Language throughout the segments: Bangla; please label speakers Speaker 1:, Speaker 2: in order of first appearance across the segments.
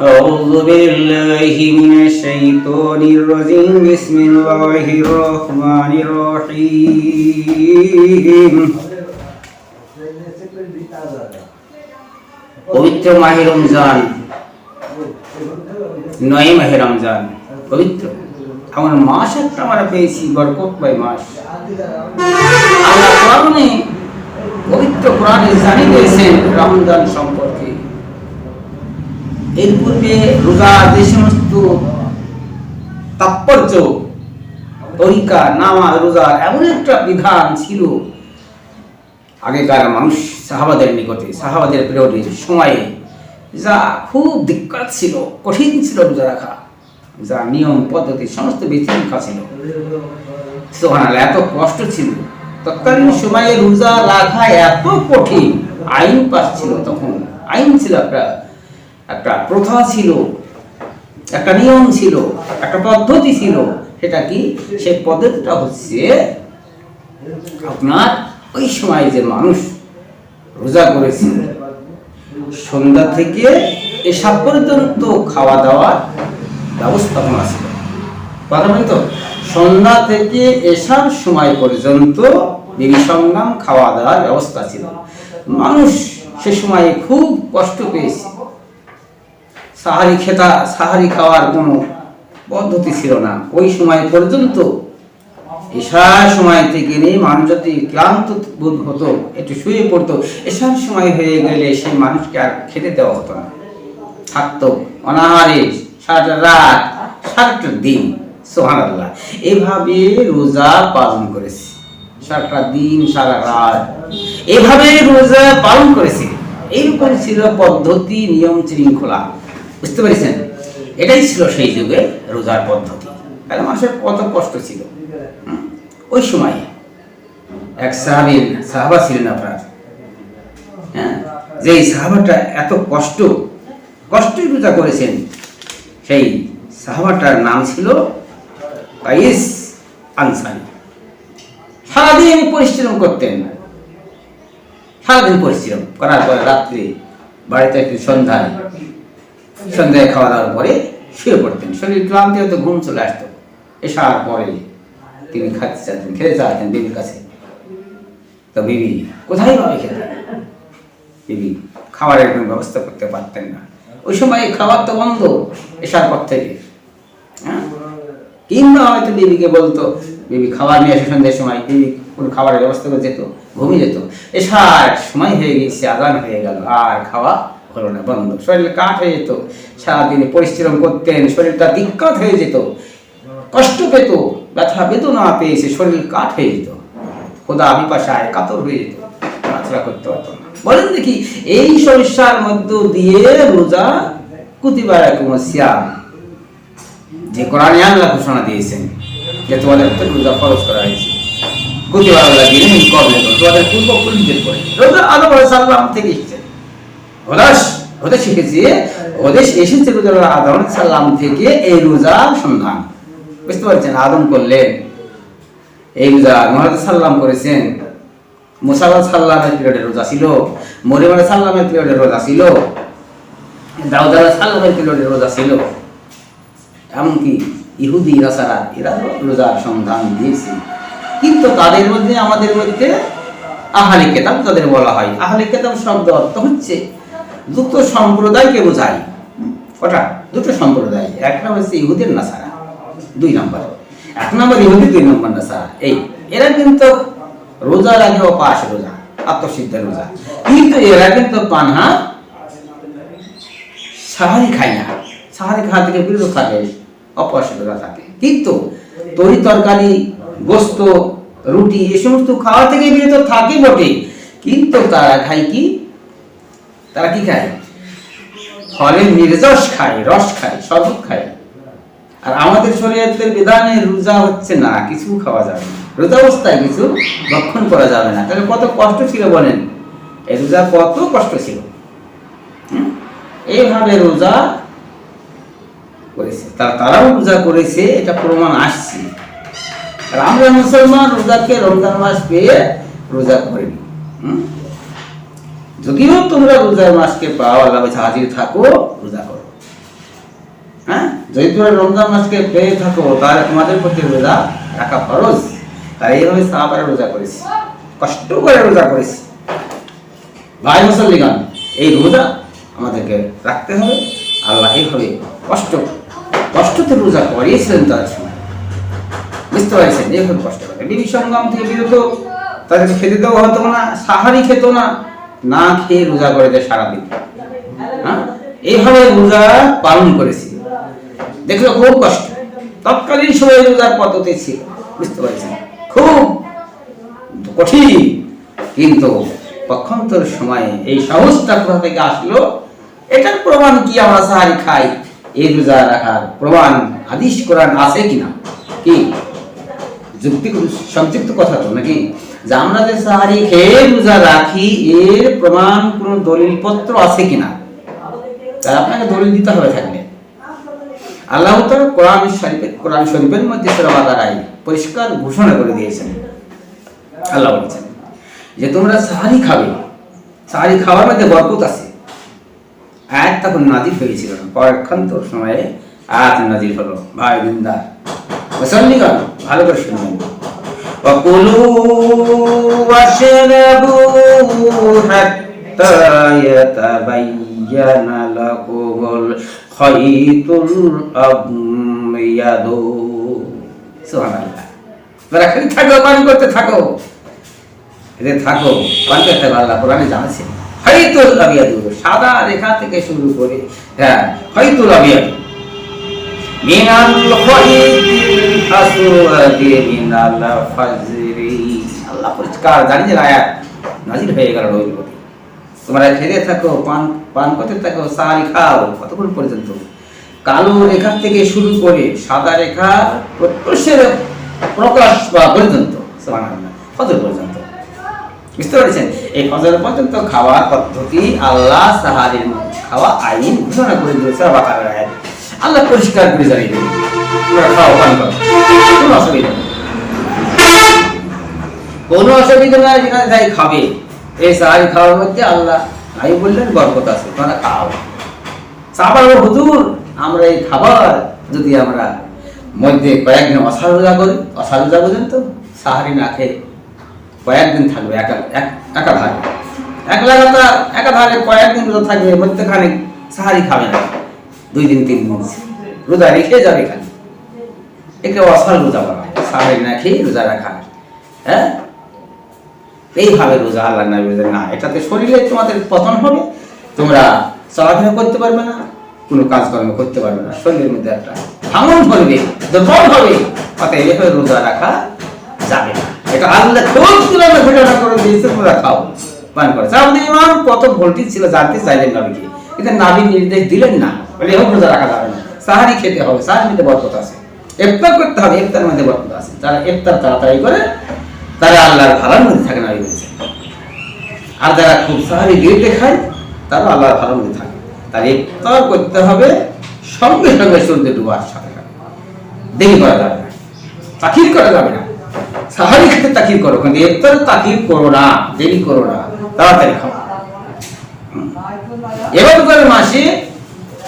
Speaker 1: أعوذ بالله من الشيطان الرجيم بسم الله الرحمن الرحيم পবিত্র মাহে রমজান, 9 মাহে রমজান পবিত্র আমার মাস একটা আমরা পেয়েছি, বরকতময় মাস। আল্লাহ কোরআনে পবিত্র কোরআনে জানিয়ে দিয়েছেন রমজান সম্পর্কে। এর পূর্বে রোজার যে সমস্ত তাৎপর্য, তরিকা, নামাজ, রোজার এমন একটা বিধান ছিল আগেকার মানুষ সাহাবাদের নিকটে, সাহাবাদের পিরিয়ডের সময়ে, যা খুব দিক্কত ছিল, কঠিন ছিল রোজা রাখা, যা নিয়ম পদ্ধতি সমস্ত বিশৃঙ্খলা ছিল। সুবহানাল্লাহ, এত কষ্ট ছিল তৎকালীন সময়ে রোজা রাখা এত কঠিন। আইন পাস ছিল তখন, আইন ছিল, একটা প্রথা ছিল, একটা নিয়ম ছিল, একটা পদ্ধতি ছিল। সেটা কি? সেই পদ্ধতিটা হচ্ছে আপনার ওই সময় যে মানুষ রোজা করেছিল, সন্ধ্যা থেকে এসা পর্যন্ত খাওয়া দাওয়ার ব্যবস্থাপনা ছিল। কথা বলি তো, সন্ধ্যা থেকে এসার সময় পর্যন্ত বিবি সংগ্রাম খাওয়া দাওয়ার ব্যবস্থা ছিল। মানুষ সে সময়ে খুব কষ্ট পেয়েছে। সাহারি খাওয়ার কোনো পদ্ধতি ছিল না ওই সময় পর্যন্ত। এসার সময় থেকে নিয়ে মানুষ যদি ক্লান্ত বোধ হতো, একটু শুয়ে পড়তো, এসার সময় হয়ে গেলে সেই মানুষকে আর খেতে দেওয়া হতো না, থাকতো অনাহারে সারাটা রাত, সারাটা দিন। সুবহানাল্লাহ, এভাবে রোজা পালন করেছে, সারাটা দিন সারা রাত এভাবে রোজা পালন করেছে। এইরকম ছিল পদ্ধতি, নিয়ম শৃঙ্খলা। বুঝতে পেরেছেন? এটাই ছিল সেই যুগে রোজার পদ্ধতি। তাহলে মানুষের কত কষ্ট ছিল ওই সময়। এক সাহাবা ছিলেন আপনার, হ্যাঁ, যে সাহাবাটা এত কষ্টই রোজা করেছেন। সেই সাহাবাটার নাম ছিল কাইস আনসারী। সারাদিন পরিশ্রম করতেন, সারাদিন পরিশ্রম করার পরে রাত্রে বাড়িতে একটু সন্ধ্যায় খাওয়া দাওয়ার পরে শুয়ে পড়তেন। শরীর ক্লান্তি হতো, ঘুম চলে আসতো। এসার পরে তিনি খেতে চাইতেন বিবির কাছে। তো বিবি কোথায় পাবে খেতে? বিবি খাবারের কোনো ব্যবস্থা করতে পারতেন না। ওই সময় খাবার তো বন্ধ এসার পর থেকে, হ্যাঁ। কিংবা হয়তো বিবিকে বলতো, বিবি খাবার নিয়ে আসে সন্ধ্যের সময়, বিবি কোনো খাবারের ব্যবস্থা করে যেত, ঘুমিয়ে যেত। এসার সময় হয়ে গেছে, আজান হয়ে গেল, আর খাওয়া হলো না, বন্ধ। শরীরে কাঠ হয়ে যেত, সারাদিনে পরিশ্রম করতেন, শরীরটা দিক্কত হয়ে যেত, কষ্ট পেত, ব্যথা বেদনা পেয়েছে, শরীর কাঠ হয়ে যেত, খোদা বিপাশায় কাতর হয়ে যেত, নাচড়া করতে পারত না। বলেন দেখি, এই সমস্যার মধ্য দিয়ে রোজা কুতিবারাকুম সিয়াম, যে কোরআনে আল্লাহ ঘোষণা দিয়েছেন যে তোমাদের উপর রোজা ফরজ করা হয়েছে, কুতিবা আলাইহিম মিন ক্বাবলিকুম, তোমাদের পূর্বপুরুষদের পরে। রোজা আদম আলাইহিস সালাম থেকে এসেছে, ওদের শিখেছে, ওদের এসেছে রোজা আদম আলাইহিস সালাম থেকে এই রোজার সন্ধান। বুঝতে পারছেন? আদম করলেন এই রোজা, নূহ আলাইহিস সালাম করেছেন, মুসা আলাইহিস সালামের পিরিয়ডে রোজা ছিল, মরিয়ম আলাইহিস সালামের পিরিয়ডে রোজা ছিল, দাউদ আলাইহিস সালামের পিরিয়ডে রোজা ছিল। এমনকি ইহুদি নাসারা এরা রোজার সন্ধান দিয়েছে। কিন্তু তাদের মধ্যে, আমাদের মধ্যে আহলে কিতাব তাদের বলা হয়। আহলে কিতাব শব্দ অর্থ হচ্ছে দুটো সম্প্রদায়কে বোঝায়। ওটা দুটো সম্প্রদায়, এক নম্বর হচ্ছে ইহুদির নাসারা, 2 নম্বর, 1 নম্বর ইহুদি, 2 নম্বর নাসারা। এরা কিন্তু রোজার আগে অপাস রোজা, আত্মসিদ্ধ রোজা, কিন্তু এরা কিন্তু পানহা সাহারি খায় না, সাহারি খাওয়া থেকে বিরত থাকে, অপাস রোজা থাকে। কিন্তু তরি তরকারি, গোস্ত, রুটি এ সমস্ত খাওয়া থেকে বিরত থাকে বটে, কিন্তু তারা খায় কি? তারা কি খায়? ফলের নির্যাস খায়, রস খায়, শরবত খায়। আর আমাদের শরীয়তের বিধানে রোজা হচ্ছে না, কিছু খাওয়া যাবে না, রোজা অবস্থায় কিছু ভক্ষণ করা যাবে না। তাহলে কত কষ্ট ছিল বলেন, এই রোজা কত কষ্ট ছিল। এইভাবে রোজা করেছে, তারাও রোজা করেছে, এটা প্রমাণ আসছে। আর আমরা মুসলমান রোজাকে রমজান মাস পেয়ে রোজা করিনি। যদিও তোমরা রোজার মাসকে পাও, আল্লাহ হাজির থাকো, রোজা করো। যদি তোমরা রমজান মাসকে পেয়ে থাকো তাহলে তোমাদের প্রতি রোজা রাখা ফরজ। তাই এইভাবে সাহাবারা রোজা করেছি, কষ্ট করে রোজা করেছি। ভাই মুসল্লিগণ, এই রোজা আমাদেরকে রাখতে হবে। আল্লাহ এইভাবে কষ্টতে রোজা করিয়েছিলেন তার সময়, বুঝতে পারছেন? এইভাবে কষ্ট করে বিবি সঙ্গম থেকে বিরত, তাদেরকে খেতে দেওয়া হতো না, সাহারি খেত না, না খেয়ে রোজা করে দেয় সারাদিন। হ্যাঁ, এইভাবে রোজা পালন করেছি, দেখলো খুব কষ্ট। তৎকালীন সময় রোজার পদ্ধতি ছিল, বুঝতে পারছেন, খুব কঠিন। কিন্তু পক্ষান্তর সময়ে এই সহজটা কোথা থেকে আসলো? এটার প্রমাণ কি? আমরা সাহারি খাই, এই রোজা রাখার প্রমাণ হাদিস কোরআন আছে কিনা? কি যুক্তি সংযুক্ত কথা তো নাকি? যে আমরা যে সাহারি খেয়ে রোজা রাখি এর প্রমাণ কোন দলিল পত্র আছে কিনা? তাই আপনাকে দলিল দিতে হবে। থাকলে আল্লাহ তাআলা কোরআন শরীফের মধ্যে সূরা বাকারায় পরিষ্কার ঘোষণা করে দিয়েছেন। আল্লাহ বলেছেন যে তোমরা সাহারি খাবে, সাহারি খাওয়ার মধ্যে বরকত আছে। আয়াত তখন নাজিল হয়েছিল না, পরক্ষান্তর সময়ে আয়াত নাজিল হলো। ভাই দিনদার মুসল্লিগণ, ভালো করে শুনবেন। ওয়াকুলু ওয়াশরাবু হাত্তা ইয়াতাবায়্যানা লাকুমুল খাইতুল আবয়াদু। সুবহানাল্লাহ। তোমরা খালি থাকো, পান করতে থাকো, এতে থাকো, পান করতে থাকো। আল্লাহ কোরআনে জানাচ্ছে খাইতুল আবয়াদু, সাদা রেখা থেকে শুরু করে, হ্যাঁ, খাইতুল আবয়াদু মিনাল খাইতিল আসওয়াদি মিনাল ফাজরি। আল্লাহ পরিষ্কার জানিয়ে আয়াত নাজিল হয়ে গেল। তোমরা খেতে থাকো, পান করতে থাকো, সাহারি খাও, কতক্ষণ পর্যন্ত? কালো রেখা থেকে শুরু করে সাদা রেখা প্রকাশ বা পর্যন্ত, সুবহানাল্লাহ, ফজর পর্যন্ত। বুঝতে পেরেছেন? এই ফজর পর্যন্ত খাওয়ার পদ্ধতি আল্লাহ সাহারির খাওয়া আইন ঘোষণা করে দিয়েছে বাকারার আয়াত। আল্লাহ পরিষ্কার করে জানিয়ে দেবেন, তোমরা খাও, পান করো, কোনো অসুবিধা নেই, কোনো অসুবিধা নাই। যেখানে যাই খাবে, এই সাহারি খাওয়ার মধ্যে আল্লাহ নাই বললেন বরকত আছে, তোমরা খাও। সাহাবা বলল, হুজুর, আমরা এই খাবার যদি আমরা মধ্যে কয়েকদিন অসার রোজা করি, অসার রোজা বোঝেন তো, সাহারি না খেয়ে কয়েকদিন থাকবে একাধারে, এক লাগাতার একাধারে কয়েকদিন রোজা থাকবে, মধ্যখানে সাহারি খাবে না, 2 দিন 3 দিন রোজা রেখে যাবে খালি, একে অসার রোজা বলা হয়। সাহারি না খেয়ে রোজা রাখা, হ্যাঁ, এইভাবে রোজা আল্লাহ নবী বলেন না, এটাতে শরীরে তোমাদের পতন হবে, তোমরা চলাফেরা করতে পারবে না, কোনো কাজকর্ম করতে পারবে না, শরীরের মধ্যে একটা ভাঙন ধরবে, দুর্বল হবে, অতএব এভাবে রোজা রাখা যাবে না। এটা আল্লাহ খুব তুলনা ঘটনা করে দিয়েছে, তোমরা খাও, পান করো। সাহাবায়ে ইমাম কত ভোল্টেজ ছিল জানতে চাইলেন নবীকে, কিন্তু নবী নির্দেশ দিলেন না, বলে এভাবে রোজা রাখা যাবে না, সাহারি খেতে হবে, সাহারির মধ্যে বরকত আছে, ইফতার করতে হবে, ইফতারের মধ্যে বরকত আছে। যারা ইফতার তাড়াতাড়ি করে তারা আল্লাহর ভালোর মধ্যে থাকে, নবী বলেছেন। আর যারা খুব সাহারি দেরিতে খায় তারা আল্লাহর ভালোর মধ্যে থাকে। তার ইফতার করতে হবে সঙ্গে সঙ্গে সূর্য ডুবার সাথে সাথে, দেরি করা যাবে না, তাখির করা যাবে না। সাহারি খেতে তাখির করো, কিন্তু ইফতার তাখির করো না, দেরি করো না, তাড়াতাড়ি খাও। এবার মাসে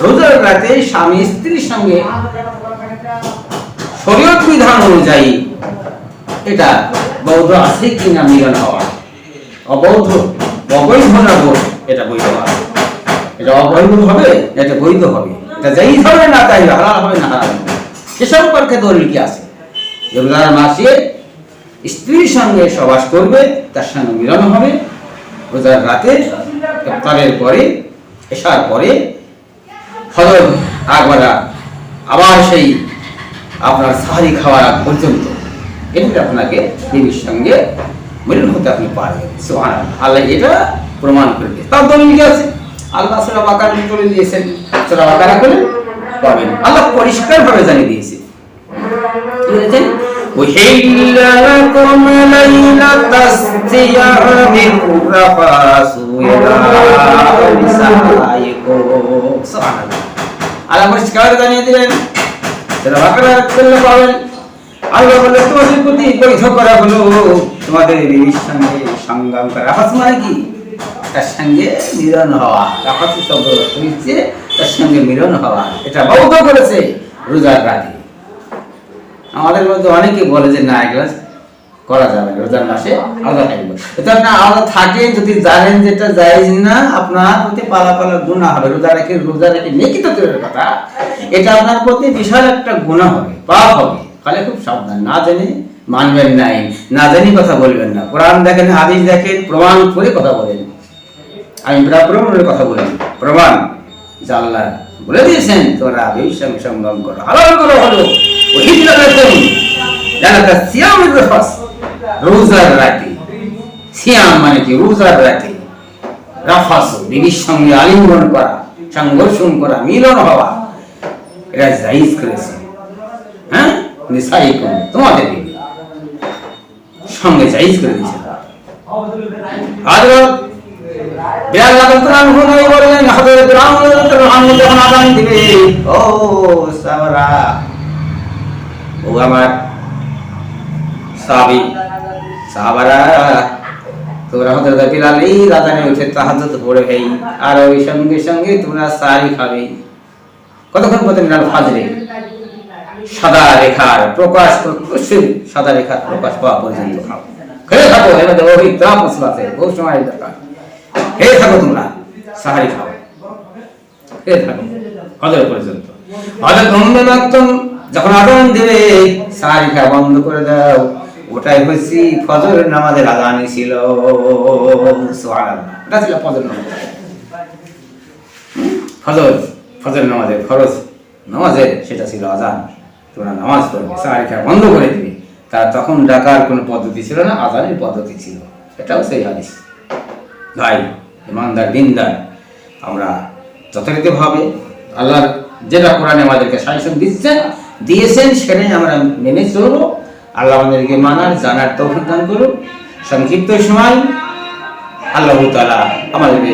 Speaker 1: রোজার রাতে স্বামী স্ত্রীর সঙ্গে শরীয়ত বিধান অনুযায়ী এটা বৈধ আছে কিনা মিলন হওয়া, অবৈধ না এটা বৈধ হবে, এটা অবৈধ হবে, এটা বৈধ হবে, এটা যাই হবে না তাই হালাল হবে না হারাম হবে, সে সম্পর্কে দলিল কি আছে? রোজার মাসে স্ত্রীর সঙ্গে সবাস করবে, তার সঙ্গে মিলন হবে, রোজার রাতে ইফতারের পরে, এশার পরে, ফজর আগবারা, আবার সেই আপনার সাহারি খাওয়ার আগ পর্যন্ত এটি আপনাকে বিবির সঙ্গে মিলন হতে আপনি পারবেন। সুবহানাল্লাহ, আল্লাহ এটা প্রমাণ করে দিয়েছে। তার দলিল কি আছে? আল্লাহ সূরা বাকারা বলে দিয়েছেন, সূরা বাকারা করে পাবেন, আল্লাহ পরিষ্কার ভাবে জানিয়ে দিয়েছে। কি বলেছেন? উহিল্লা লাকুম লাইলাতাস সিয়ামির রাফাসু ইলা নিসাইকুম। সুবহানাল্লাহ, আল্লাহ পরিষ্কার জানিয়ে দিলেন, সূরা বাকারা করলে পাবেন। আল্লাহ বলে তোমাদের প্রতি বৈধ করা হলো তোমাদের বিবির সঙ্গে সংগ্রাম করা। রাফাস মানে কি? তার সঙ্গে মিলন হওয়া। রাফাস শব্দ হচ্ছে তার সঙ্গে মিলন হওয়া, এটা বৈধ করেছে রোজার রাতে। আমাদের মধ্যে অনেকে বলে যে না এগুলো করা যাবে না, রোজার মাসে আলাদা থাকবে। এটা আপনি আলাদা থাকেন যদি জানেন যেটা জায়েজ না, আপনার প্রতি পালা পালা গুনাহ হবে। রোজা রেখে নেকি তো দূরের কথা, এটা আপনার প্রতি বিশাল একটা গুনাহ হবে, পাপ হবে। তাহলে খুব সাবধান, না জেনে মানবেন নাই, না জানি কথা বলবেন না। কোরআন দেখেন, হাদিস দেখেন, প্রমাণ করে কথা বলেন। আমি প্রমাণের কথা বলি, প্রমাণ যে আল্লাহ বলে দিয়েছেন তোমরা আবির সঙ্গে সঙ্গম করো, হালাল করো হলো রোজার রাতে। সিয়াম মানে কি? রোজার রাতে রাফাস, বিবির সঙ্গে আলিঙ্গন করা, সংঘর্ষণ করা, মিলন হওয়া, এটা জায়েজ করেছে। হ্যাঁ, নিসাইকুম, তোমাদের সঙ্গে জায়েজ করে দিয়েছে। হযরত বিলাল রাদিয়াল্লাহু আনহু বললেন, হযরত রাসূল যখন আযান দিবে, ও সাহাবারা, ও আমার সাহাবারা, তোমরা হযরত বিলাল এই আযানে উঠে তাহাজ্জুদ পড়ে ভাই, আর ওই সঙ্গে সঙ্গে তোমরা সারি খাবে। কতক্ষণ পর্যন্ত? মিনাল ফাজরে, সাদা রেখার প্রকাশ, সাদা রেখার প্রকাশ পাওয়া পর্যন্ত খাও, খেয়ে থাকো। এর মধ্যে ওই তাপ আছে, বহু সময় দরকার, খেয়ে থাকো, তোমরা সাহারি খাও, খেয়ে থাকো হজর পর্যন্ত। হযরত উম্মে মাকতুম যখন আযান দিবে, সাহারি খাওয়া বন্ধ করে দাও। ওটাই হচ্ছে ফজরের নামাজের আযানই ছিল। সুবহানাল্লাহ, এটা ছিল ফজর নামাজ। ফজর নামাজের ফরজ নামাজের সেটা ছিল আযান। তোমরা নামাজ পড়বে, সাহারি খাওয়া বন্ধ করে দিবে। তখন ডাকার কোনো পদ্ধতি ছিল না, আযানের পদ্ধতি ছিল। এটাও সেই হাদিস। ভাই ইমানদার দিনদার, আমরা যথাযথভাবে আল্লাহর যেটা কোরআনে আমাদেরকে সাজেশন দিয়েছেন সেটাই আমরা মেনে চলবো। আল্লাহ আমাদেরকে মানার জানার তৌফিক দান করুন। সংক্ষিপ্ত সময় আল্লাহ তাআলা আমাদেরকে